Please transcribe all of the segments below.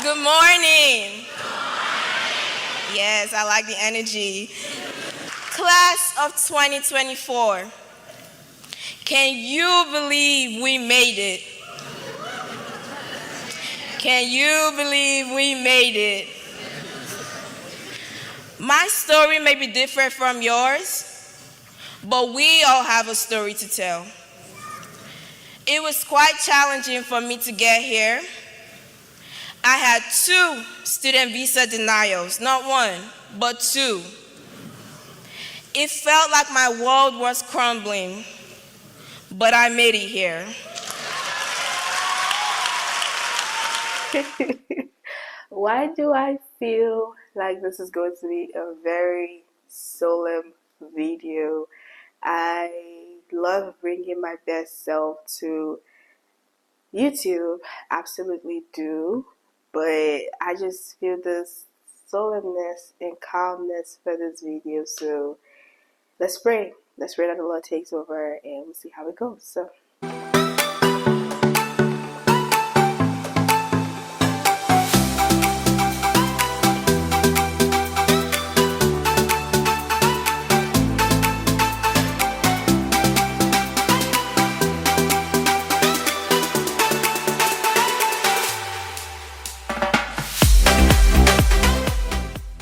Good morning. Yes, I like the energy. Class of 2024. Can you believe we made it? Can you believe we made it? My story may be different from yours, but we all have a story to tell. It was quite challenging for me to get here. I had 2 student visa denials, not one, but 2. It felt like my world was crumbling, but I made it here. Why do I feel like this is going to be a very solemn video? I love bringing my best self to YouTube, absolutely do, but I just feel this solemnness and calmness for this video. So let's pray. Let's pray that the Lord takes over and we'll see how it goes. So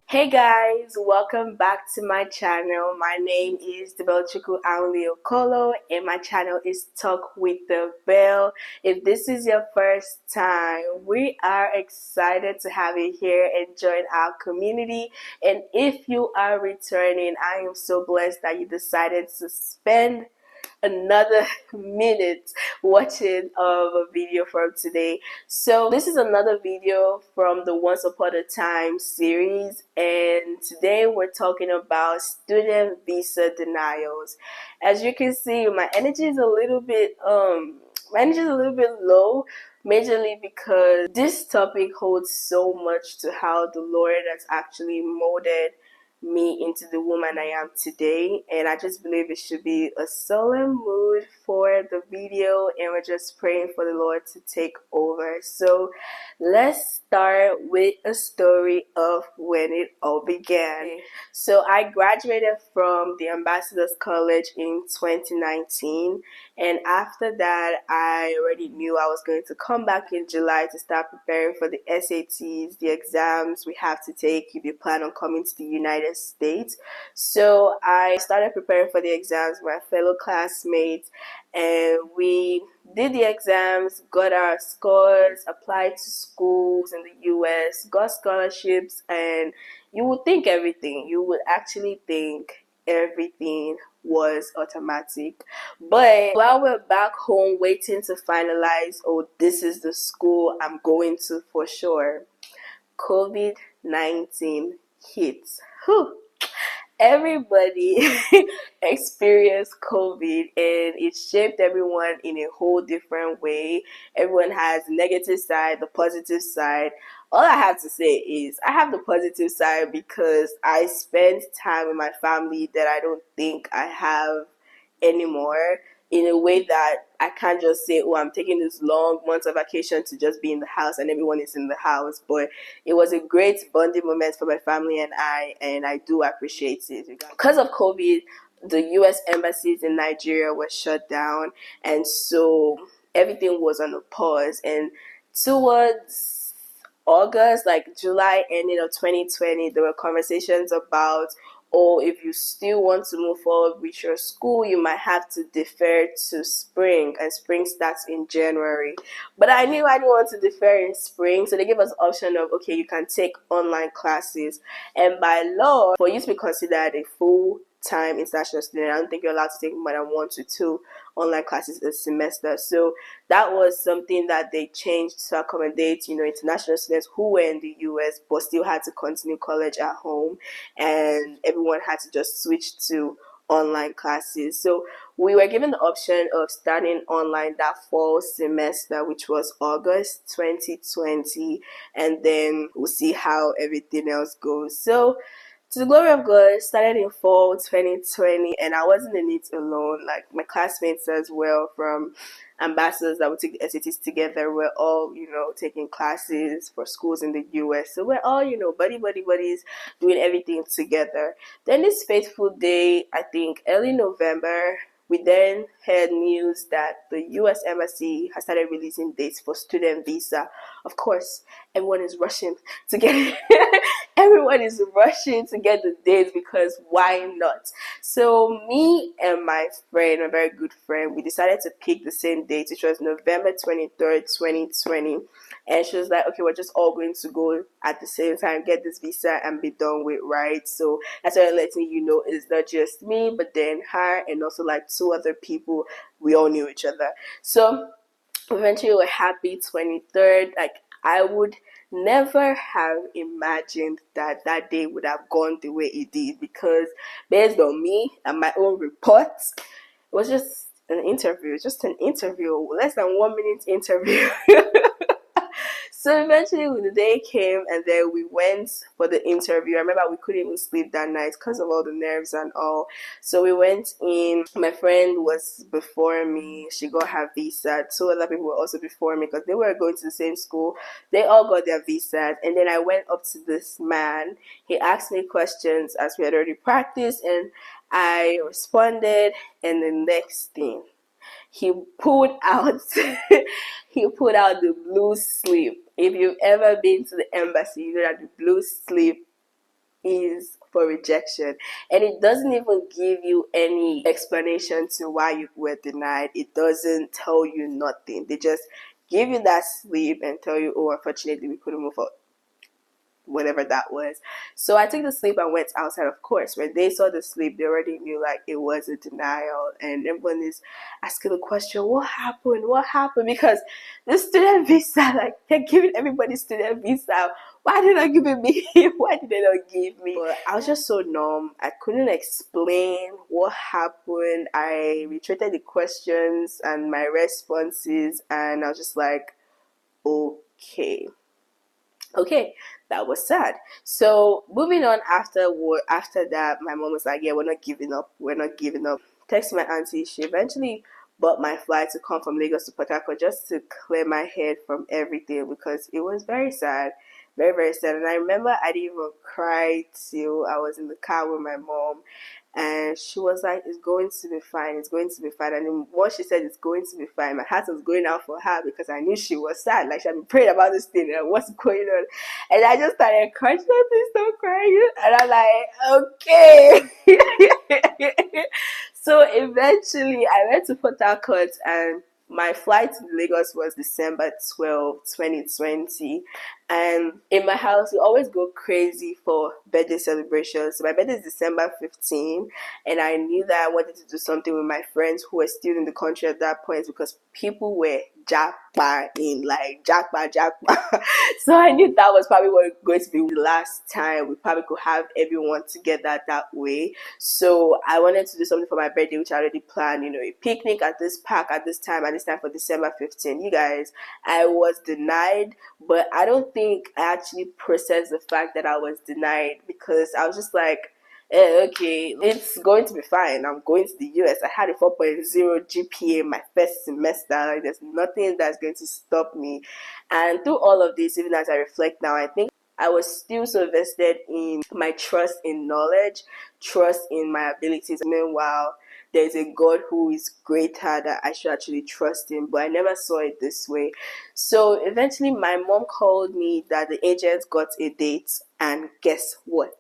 hey guys, welcome back to my channel. My name is Valedictorian and my channel is Talk with the Bell. If this is your first time, we are excited to have you here and join our community. And if you are returning, I am so blessed that you decided to spend another minute watching of a video from today. So this is another video from the Once Upon a Time series, and today we're talking about student visa denials. As you can see, my energy is a little bit low, majorly because this topic holds so much to how the Lord has actually molded me into the woman I am today, and I just believe it should be a solemn mood for the video, and we're just praying for the Lord to take over. So let's start with a story of when it all began. So I graduated from the Ambassadors College in 2019, and after that I already knew I was going to come back in July to start preparing for the SATs, the exams we have to take if you plan on coming to the United States. So I started preparing for the exams with my fellow classmates, and we did the exams, got our scores, applied to schools in the US, got scholarships, and you would think everything. You would actually think everything was automatic. But while we're back home waiting to finalize, oh, this is the school I'm going to for sure, COVID-19 hits. Whew. Everybody experienced COVID, and it shaped everyone in a whole different way. Everyone has the negative side, the positive side. All I have to say is I have the positive side because I spent time with my family that I don't think I have anymore, in a way that I can't just say, oh, I'm taking this long months of vacation to just be in the house and everyone is in the house. But it was a great bonding moment for my family and I do appreciate it. Because of COVID, the US embassies in Nigeria were shut down, and so everything was on a pause. And towards August, like July ending of 2020, there were conversations about, or if you still want to move forward with your school, you might have to defer to spring, and spring starts in January. But I knew I didn't want to defer in spring, so they gave us the option of, okay, you can take online classes, and by law, for you to be considered a full-time international student, I don't think you're allowed to take more than 1 to 2 online classes a semester. So that was something that they changed to accommodate, international students who were in the US but still had to continue college at home, and everyone had to just switch to online classes. So we were given the option of starting online that fall semester, which was August 2020, and then we'll see how everything else goes. So To the glory of God, it started in fall 2020, and I wasn't in it alone. Like my classmates as well, from ambassadors that would take the SATs together, we're all, taking classes for schools in the US. So we're all, buddies doing everything together. Then this fateful day, I think early November, we then heard news that the US Embassy has started releasing dates for student visa. Of course, everyone is rushing to get everyone is rushing to get the dates because why not? So me and my friend, a very good friend, we decided to pick the same date, which was November 23rd, 2020. And she was like, okay, we're just all going to go at the same time, get this visa and be done with, right? So that's why I'm letting you know it's not just me, but then her and also like two other people. We all knew each other. So eventually we were happy 23rd. Like I would never have imagined that that day would have gone the way it did, because based on me and my own reports, it was just an interview, less than 1 minute interview. So eventually the day came and then we went for the interview. I remember we couldn't even sleep that night because of all the nerves and all. So we went in. My friend was before me. She got her visa. Two other people were also before me because they were going to the same school. They all got their visas. And then I went up to this man. He asked me questions as we had already practiced, and I responded. And the next thing, he pulled out the blue slip. If you've ever been to the embassy, you know that the blue slip is for rejection, and it doesn't even give you any explanation to why you were denied. It doesn't tell you nothing. They just give you that slip and tell you, oh, unfortunately we couldn't move forward, whatever that was. So I took the slip and went outside. Of course, when they saw the slip, they already knew like it was a denial, and everyone is asking the question, what happened? Because the student visa, like they're giving everybody student visa, why did they not give me? Why did they not give me? But I was just so numb. I couldn't explain what happened. I reiterated the questions and my responses, and I was just like, okay, that was sad. So moving on, after that, my mom was like, yeah, we're not giving up. Text my auntie. She eventually bought my flight to come from Lagos to Port Harcourt just to clear my head from everything, because it was very sad, very, very sad. And I remember I didn't even cry till I was in the car with my mom, and she was like, it's going to be fine, and then once she said it's going to be fine, my heart was going out for her, because I knew she was sad. Like, she had been praying about this thing and what's going on, and I just started crying. She said, please don't cry, and I'm like, okay. So eventually I went to Port Harcourt, and my flight to Lagos was December 12th, 2020. And in my house, we always go crazy for birthday celebrations. So my birthday is December 15th, and I knew that I wanted to do something with my friends who were still in the country at that point, because people were jackpot. So I knew that was probably going to be the last time we probably could have everyone together that way. So I wanted to do something for my birthday, which I already planned, a picnic at this park at this time for December 15th. You guys, I was denied, but I don't think I actually processed the fact that I was denied, because I was just like, okay, it's going to be fine. I'm going to the US. I had a 4.0 GPA my first semester. Like, there's nothing that's going to stop me. And through all of this, even as I reflect now, I think I was still so vested in my trust in knowledge, trust in my abilities. Meanwhile, there's a God who is greater, that I should actually trust him, but I never saw it this way. So eventually my mom called me that the agent got a date, and guess what?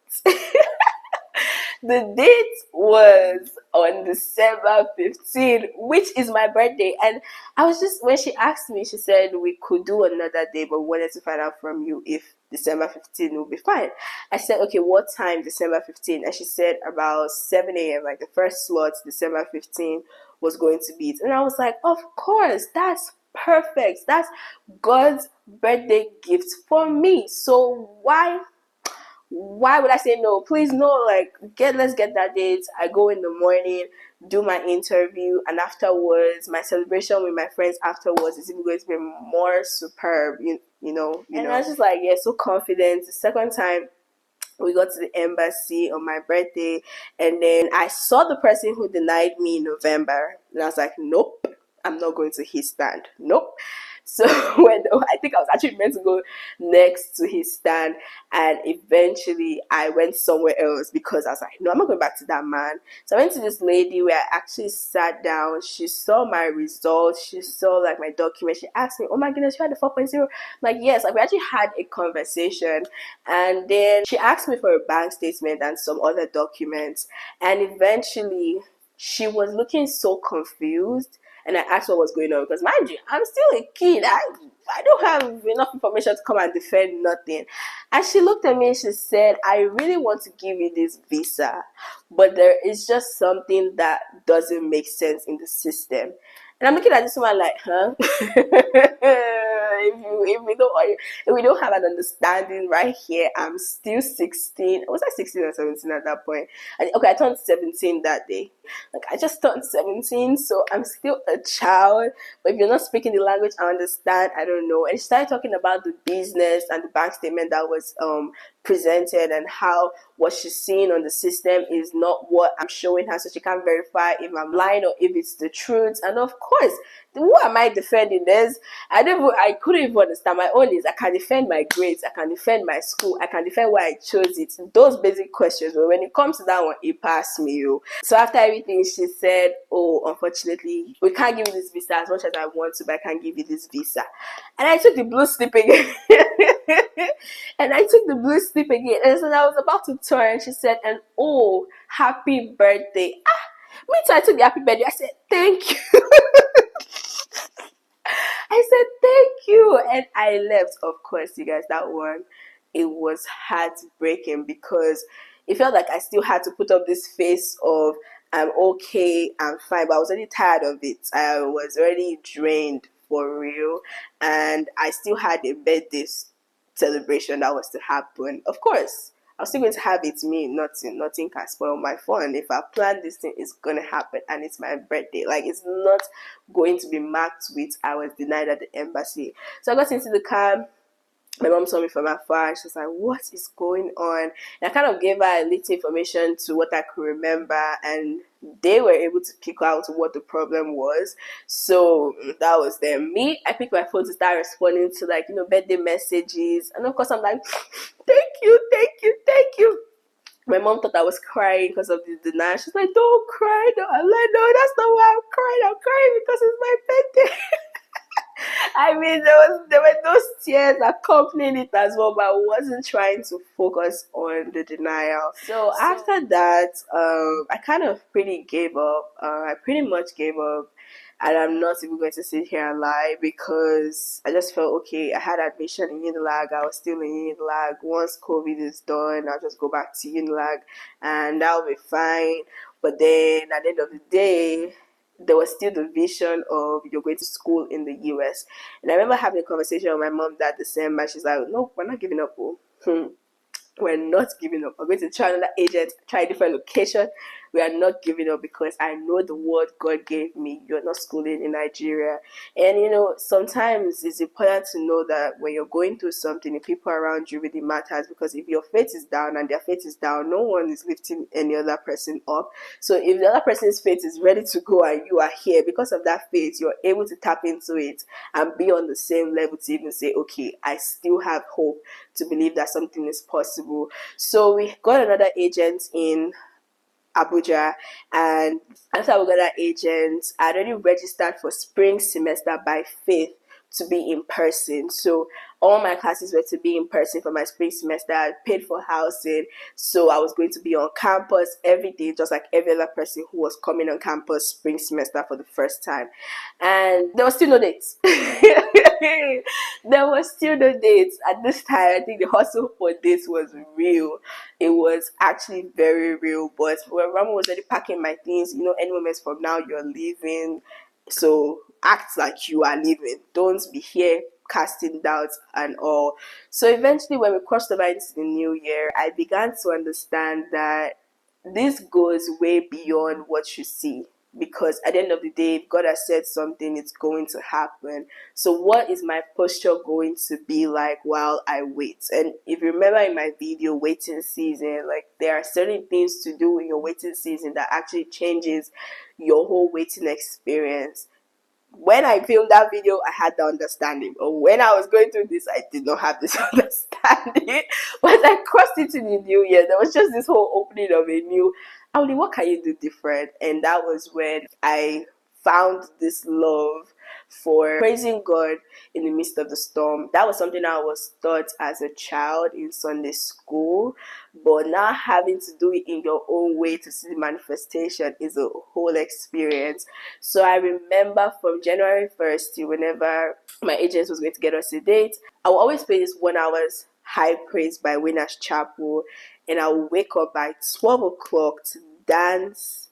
The date was on December 15th, which is my birthday. And I was just, when she asked me, she said we could do another day, but we wanted to find out from you if December 15th will be fine. I said, okay, what time December 15th? And she said about 7 a.m., like the first slot, December 15th was going to be it. And I was like, of course, that's perfect. That's God's birthday gift for me. So why would I say no? Please no, like let's get that date. I go in the morning, do my interview, and afterwards my celebration with my friends afterwards is even going to be more superb, you know. And I was just like, yeah, so confident. The second time We got to the embassy on my birthday, and then I saw the person who denied me in November, and I was like, nope, I'm not going to his stand. Nope. So I think I was actually meant to go next to his stand, and eventually I went somewhere else because I was like, no, I'm not going back to that man. So I went to this lady where I actually sat down. She saw my results. She saw like my document. She asked me, oh my goodness, you had a 4.0. I'm like, yes. Like, we actually had a conversation, and then she asked me for a bank statement and some other documents, and eventually she was looking so confused, and I asked what was going on because, mind you, I'm still a kid. I don't have enough information to come and defend nothing. And she looked at me and she said, I really want to give you this visa, but there is just something that doesn't make sense in the system. And I'm looking at this one like, huh? If we don't have an understanding right here, I'm still 16. Was I 16 or 17 at that point? Okay, I turned 17 that day. Like, I just turned 17, so I'm still a child. But if you're not speaking the language, I understand. I don't know. And she started talking about the business and the bank statement that was presented, and how what she's seeing on the system is not what I'm showing her, so she can't verify if I'm lying or if it's the truth. And of course, who am I defending? I couldn't even understand. My own is, I can defend my grades, I can defend my school, I can defend why I chose it. Those basic questions, but when it comes to that one, it passed me. So after everything, she said, oh, unfortunately, we can't give you this visa as much as I want to, but I can't give you this visa. And I took the blue slip again. And I took the blue slip again. And so I was about to turn, she said, and oh, happy birthday. Me too, I took the happy birthday. I said, thank you. I said, thank you. And I left. Of course, you guys, that one, it was heartbreaking because it felt like I still had to put up this face of, I'm okay, I'm fine. But I was already tired of it. I was already drained for real. And I still had a birthday celebration that was to happen. Of course, I was still going to have it. Me, nothing can spoil my fun. If I plan this thing, it's gonna happen, and it's my birthday. Like, it's not going to be marked with I was denied at the embassy. So I got into the car. My mom saw me from afar. She was like, what is going on? And I kind of gave her a little information to what I could remember, and they were able to pick out what the problem was. So that was them. Me, I picked my phone to start responding to, like, birthday messages. And of course, I'm like, thank you, thank you, thank you. My mom thought I was crying because of the denial. She's like, don't cry. No. I'm like, no, that's not why I'm crying. I'm crying because it's my birthday. I mean, there were those tears accompanying it as well, but I wasn't trying to focus on the denial. So after that, I kind of pretty gave up. I pretty much gave up, and I'm not even going to sit here and lie because I just felt, okay, I had admission in Unilag. I was still in Unilag. Once COVID is done, I'll just go back to Unilag, and that'll be fine. But then at the end of the day, there was still the vision of, you're going to school in the US. And I remember having a conversation with my mom that December. She's like, no, we're not giving up. We're not giving up. We're going to try another agent, try a different location. We are not giving up because I know the word God gave me. You're not schooling in Nigeria. And sometimes it's important to know that when you're going through something, the people around you really matters, because if your faith is down and their faith is down, no one is lifting any other person up. So if the other person's faith is ready to go and you are here, because of that faith, you're able to tap into it and be on the same level to even say, okay, I still have hope to believe that something is possible. So we got another agent in Abuja, and after we got that agent, I already registered for spring semester by faith to be in person. So all my classes were to be in person for my spring semester. I paid for housing, so I was going to be on campus every day, just like every other person who was coming on campus spring semester for the first time. And there was still no dates. There was still no dates at this time. I think the hustle for dates was real. It was actually very real. But when Rama was already packing my things, any moments from now you're leaving, so act like you are leaving. Don't be here casting doubts and all. So eventually, when we crossed over into the new year, I began to understand that this goes way beyond what you see. because at the end of the day, if God has said something, it's going to happen. So what is my posture going to be like while I wait? And if you remember in my video, waiting season, like there are certain things to do in your waiting season that actually changes your whole waiting experience. When I filmed that video, I had the understanding. But when I was going through this, I did not have this understanding. Once I crossed into the new year, there was just this whole opening of a new, Audi, what can you do different? And that was when I found this love for praising God in the midst of the storm. That was something I was taught as a child in Sunday school, but now having to do it in your own way to see the manifestation is a whole experience. So I remember from January 1st to whenever my agent was going to get us a date, I would always play this 1 hour's High Praise by Winners Chapel, and I would wake up by 12 o'clock to dance,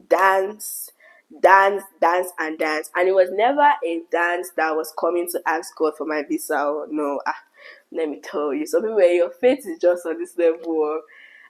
dance, dance, dance, and dance. And it was never a dance that was coming to ask God for my visa. Or no, let me tell you, some people, your faith is just on this level of,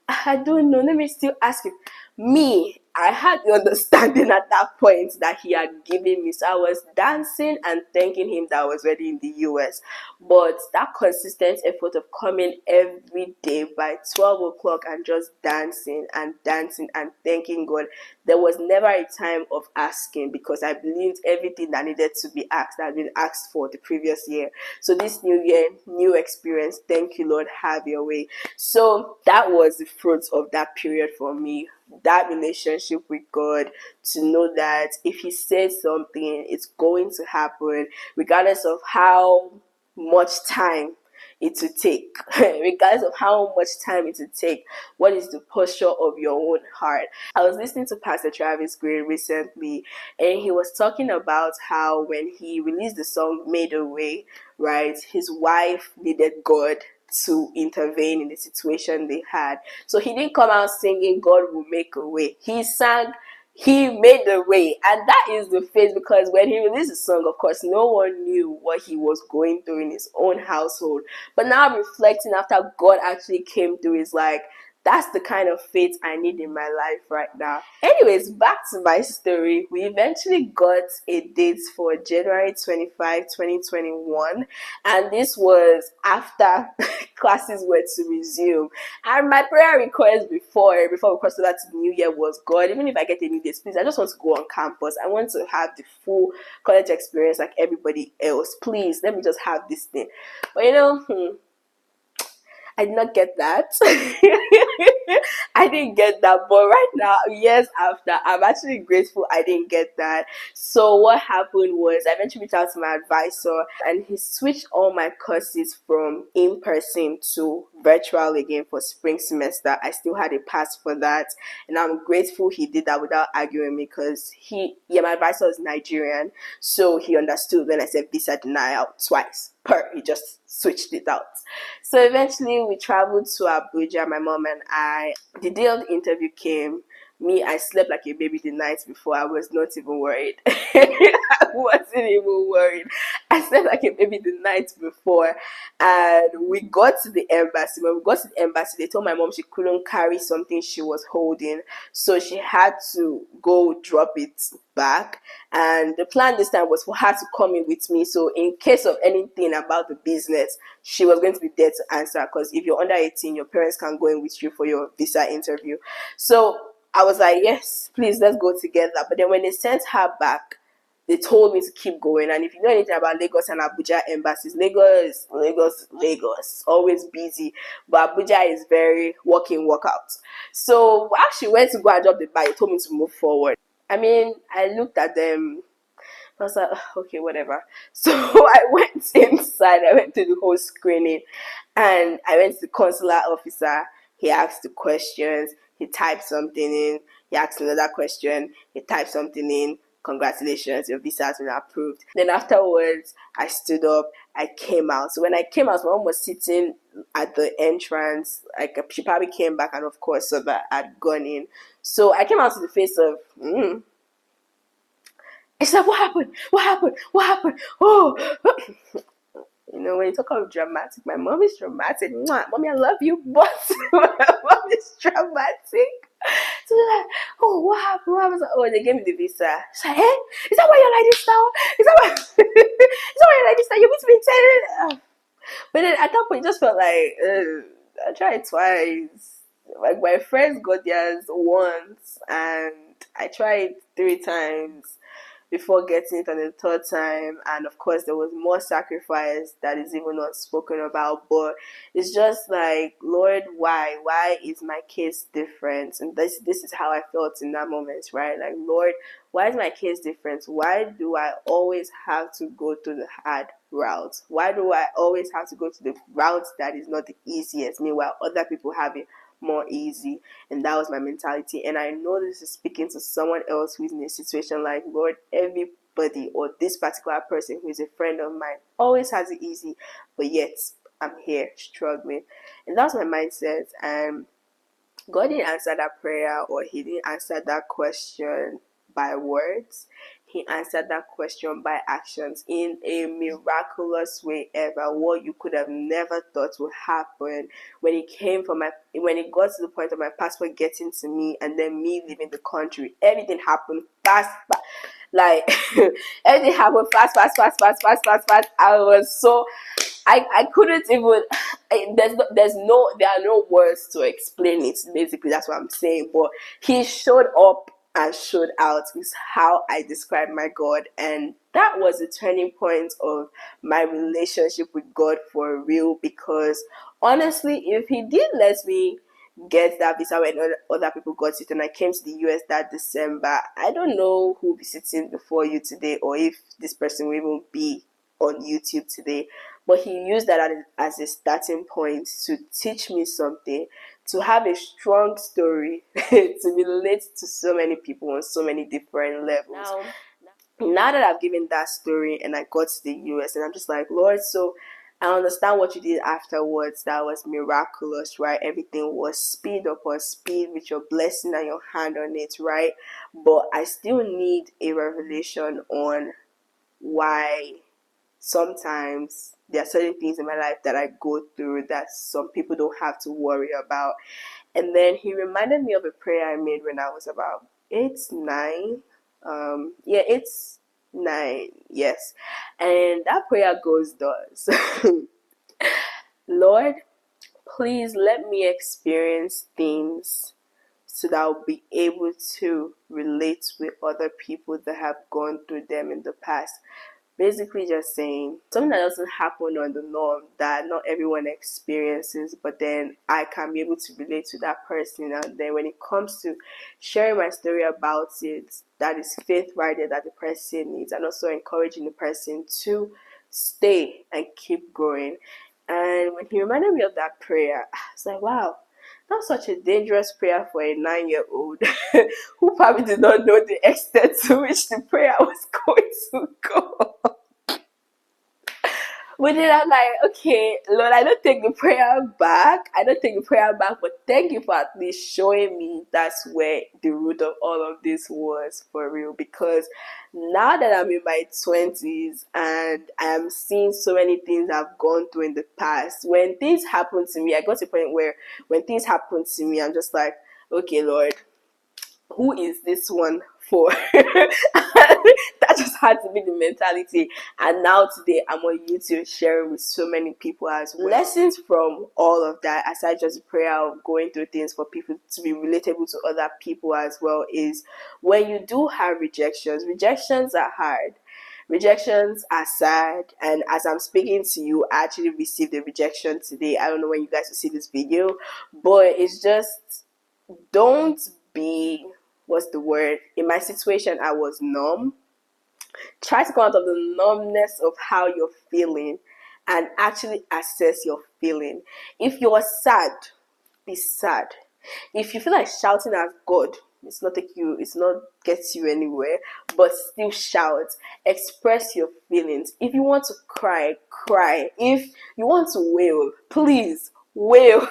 I don't know, let me still ask it. Me, I had the understanding at that point that he had given me. So I was dancing and thanking him that I was ready in the US. But that consistent effort of coming every day by 12 o'clock and just dancing and dancing and thanking God, there was never a time of asking, because I believed everything that needed to be asked had been asked for the previous year. So this new year, new experience, thank you, Lord, have your way. So that was the fruit of that period for me, that relationship with God, to know that if he says something, it's going to happen, regardless of how much time it will take. Regardless of how much time it will take, what is the posture of your own heart? I was listening to Pastor Travis Green recently, and he was talking about how when he released the song Made a Way, right, his wife needed God to intervene in the situation they had. So he didn't come out singing God will make a way. He sang he made the way, and that is the faith, because when he released the song, of course, no one knew what he was going through in his own household. But now reflecting after God actually came through, is like, that's the kind of faith I need in my life right now. Anyways, back to my story. We eventually got a date for January 25, 2021. And this was after classes were to resume. And my prayer request before we crossed over to the new year was, God, even if I get any dates, please, I just want to go on campus. I want to have the full college experience like everybody else. Please, let me just have this thing. But I did not get that. I didn't get that. But right now, years after, I'm actually grateful I didn't get that. So what happened was I eventually reached out to my advisor, and he switched all my courses from in-person to virtual again for spring semester. I still had a pass for that, and I'm grateful he did that without arguing me, because my advisor is Nigerian, so he understood when I said visa denial twice. He just switched it out. So eventually we traveled to Abuja, my mom and I. The day of the interview came. I slept like a baby the night before. I was not even worried. I wasn't even worried. I slept like a baby the night before. And we got to the embassy. When we got to the embassy, they told my mom she couldn't carry something she was holding. So she had to go drop it back. And the plan this time was for her to come in with me. So in case of anything about the business, she was going to be there to answer. Because if you're under 18, your parents can go in with you for your visa interview. So I was like, yes, please, let's go together. But then when they sent her back, they told me to keep going. And if you know anything about Lagos and Abuja embassies, Lagos, always busy. But Abuja is very walk in, walk out. So I actually went to go and drop the bag. They told me to move forward. I looked at them. I was like, okay, whatever. So I went inside. I went to the whole screening. And I went to the consular officer. He asked the questions. He typed something in. He asked another question. He typed something in. Congratulations, your visa has been approved. Then afterwards, I stood up. I came out. So when I came out, my mom was sitting at the entrance. Like, she probably came back, and of course, so that I'd gone in. So I came out to the face of, It's like, what happened? What happened? What happened? Oh. When you talk about dramatic, my mom is dramatic. Mwah. Mommy, I love you, but my mom is dramatic. So they're like, oh, what happened? What happened? Oh, they gave me the visa. She's like, hey, is that why you're like this now? Is that why, is that why you're like this now? You meant to be telling. But then at that point, it just felt like, I tried twice. Like my friends got theirs once, and I tried 3 times before getting it on the third time. And of course, there was more sacrifice that is even not spoken about. But it's just like, Lord, why? Why is my case different? And this is how I felt in that moment, right? Like, Lord, why is my case different? Why do I always have to go to the hard route? Why do I always have to go to the route that is not the easiest? Meanwhile, other people have it more easy. And that was my mentality. And I know this is speaking to someone else who is in a situation like, Lord, everybody or this particular person who is a friend of mine always has it easy, but yet I'm here struggling. And that's my mindset. And God didn't answer that prayer, or He didn't answer that question by words. He answered that question by actions in a miraculous way ever. What you could have never thought would happen when it got to the point of my passport getting to me and then me leaving the country. Everything happened fast. Like everything happened fast. I was so I couldn't even. There are no words to explain it. Basically, that's what I'm saying. But He showed up and showed out is how I describe my God, and that was the turning point of my relationship with God for real. Because honestly, if He did let me get that visa when other people got it and I came to the US that December, I don't know who will be sitting before you today, or if this person will even be on YouTube today. But He used that as a starting point to teach me something, to have a strong story, to relate to so many people on so many different levels. Now that I've given that story and I got to the US, and I'm just like, Lord, so I understand what you did afterwards. That was miraculous, right? Everything was speed upon speed with your blessing and your hand on it, right? But I still need a revelation on why sometimes there are certain things in my life that I go through that some people don't have to worry about. And then He reminded me of a prayer I made when I was about 9. It's 9, yes. And that prayer goes thus. Lord, please let me experience things so that I'll be able to relate with other people that have gone through them in the past. Basically just saying something that doesn't happen on the norm, that not everyone experiences, but then I can be able to relate to that person. And then when it comes to sharing my story about it, that is faith right there that the person needs, and also encouraging the person to stay and keep growing. And when He reminded me of that prayer, I was like, wow, that's such a dangerous prayer for a 9-year-old who probably did not know the extent to which the prayer was going to go. But then I'm like, okay, Lord, I don't take the prayer back. But thank you for at least showing me that's where the root of all of this was for real. Because now that I'm in my 20s and I am seeing so many things I've gone through in the past, when things happen to me, I got to a point where when things happen to me, I'm just like, okay, Lord, who is this one for? That just had to be the mentality. And now today I'm on YouTube sharing with so many people as well. Lessons from all of that, aside just the prayer of going through things for people to be relatable to other people as well, is when you do have rejections are hard. Rejections are sad, and as I'm speaking to you, I actually received a rejection today. I don't know when you guys will see this video, but it's just, don't be, what's the word? In my situation, I was numb. Try to come out of the numbness of how you're feeling and actually assess your feeling. If you're sad, be sad. If you feel like shouting at God, it's not gets you anywhere, but still shout. Express your feelings. If you want to cry. If you want to wail, please wail.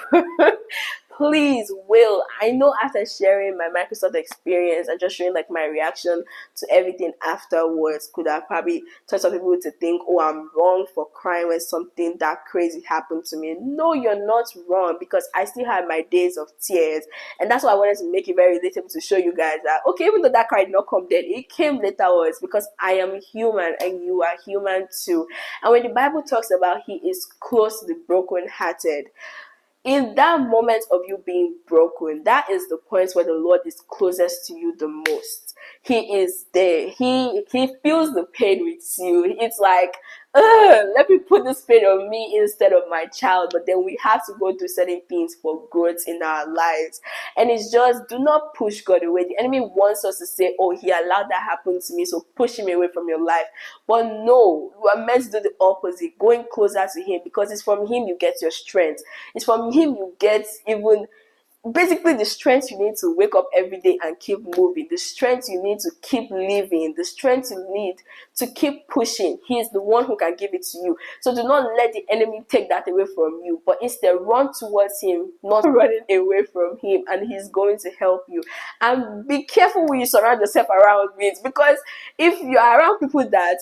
please, Will, I know after sharing my Microsoft experience and just showing like my reaction to everything afterwards could have probably taught some people to think, oh, I'm wrong for crying when something that crazy happened to me. No, you're not wrong, because I still had my days of tears. And that's why I wanted to make it very relatable to show you guys that, okay, even though that cry did not come then, it came later on, because I am human and you are human too. And when the Bible talks about he is close to the brokenhearted, in that moment of you being broken, that is the point where the Lord is closest to you the most. He is there. He feels the pain with you. It's like, let me put this pain on me instead of my child. But then we have to go through certain things for growth in our lives. And it's just, do not push God away. The enemy wants us to say, oh, he allowed that happen to me, so push him away from your life. But no, you are meant to do the opposite, going closer to him, because it's from him you get your strength. It's from him you get even basically the strength you need to wake up every day and keep moving, the strength you need to keep living, the strength you need to keep pushing. He is the one who can give it to you. So do not let the enemy take that away from you, but instead run towards him, not running away from him, and he's going to help you. And be careful who you surround yourself around with, because if you are around people that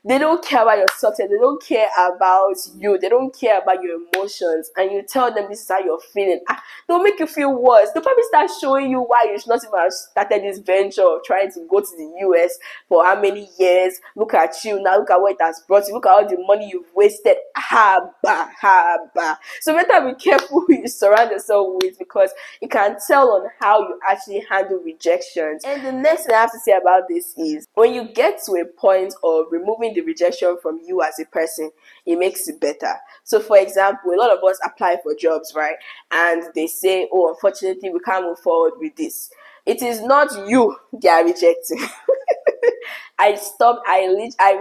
they don't care about your success, they don't care about you, they don't care about your emotions, and you tell them this is how you're feeling, they'll make you feel worse. They'll probably start showing you why you should not even have started this venture of trying to go to the US for how many years. Look at you now, look at what it has brought you, look at all the money you've wasted. So better be careful who you surround yourself with, because it can tell on how you actually handle rejections. And the next thing I have to say about this is, when you get to a point of removing the rejection from you as a person, it makes it better. So for example, a lot of us apply for jobs, right? And they say, oh, unfortunately, we can't move forward with this. It is not you they are rejecting. I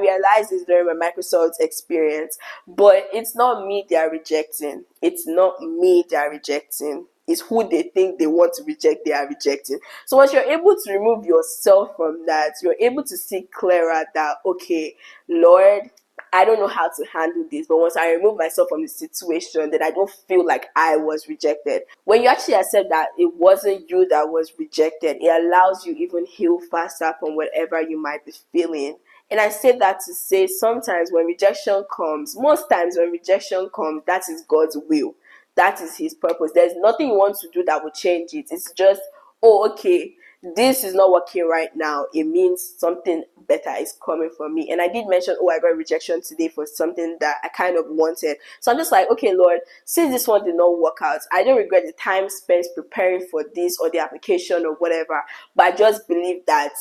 realized this during my Microsoft experience, but it's not me they are rejecting. It's not me they are rejecting. It's who they think they want to reject they are rejecting. So once you're able to remove yourself from that, you're able to see clearer that, okay, Lord, I don't know how to handle this, but once I remove myself from the situation, then I don't feel like I was rejected. When you actually accept that it wasn't you that was rejected, it allows you even heal faster from whatever you might be feeling. And I say that to say, sometimes when rejection comes, most times when rejection comes, that is God's will. That is his purpose. There's nothing you want to do that will change it. It's just, oh, okay, this is not working right now. It means something better is coming for me. And I did mention, oh, I got rejection today for something that I kind of wanted. So I'm just like, okay, Lord, since this one did not work out, I don't regret the time spent preparing for this or the application or whatever, but I just believe that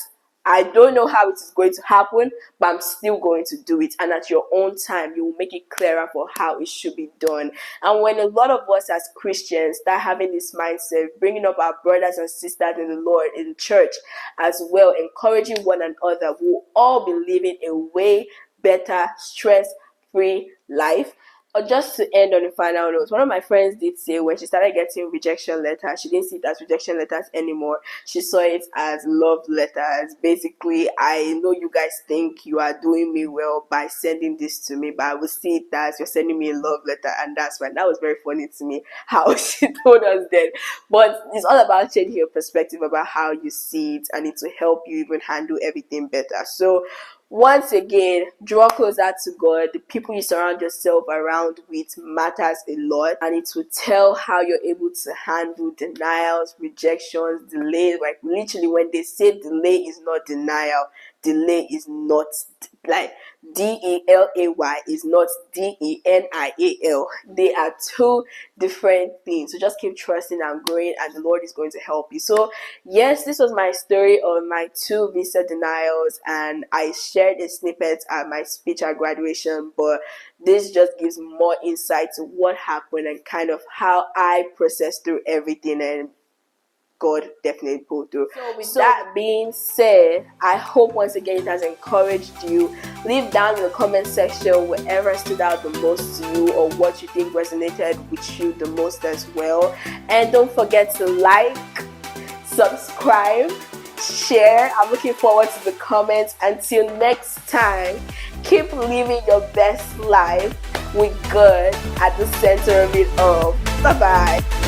I don't know how it is going to happen, but I'm still going to do it. And at your own time, you will make it clearer for how it should be done. And when a lot of us as Christians start having this mindset, bringing up our brothers and sisters in the Lord, in church as well, encouraging one another, we'll all be living a way better, stress-free life. Or just to end on the final note, one of my friends did say when she started getting rejection letters, she didn't see it as rejection letters anymore. She saw it as love letters. Basically, I know you guys think you are doing me well by sending this to me, but I will see it as you're sending me a love letter, and that's fine. That was very funny to me how she told us then. But it's all about changing your perspective about how you see it, and it will help you even handle everything better. So once again, draw closer to God. The people you surround yourself around with matters a lot, and it will tell how you're able to handle denials, rejections, delays. Like literally, when they say delay is not denial, delay is not like DELAY is not DENIAL. They are two different things. So just keep trusting and growing, and the Lord is going to help you. So yes, this was my story on my 2 visa denials, and I shared a snippet at my speech at graduation, but this just gives more insight to what happened and kind of how I processed through everything, and God definitely pulled through. So with that being said, I hope once again it has encouraged you. Leave down in the comment section whatever stood out the most to you, or what you think resonated with you the most as well. And don't forget to like, subscribe, share. I'm looking forward to the comments. Until next time, keep living your best life with God at the center of it all. Bye bye.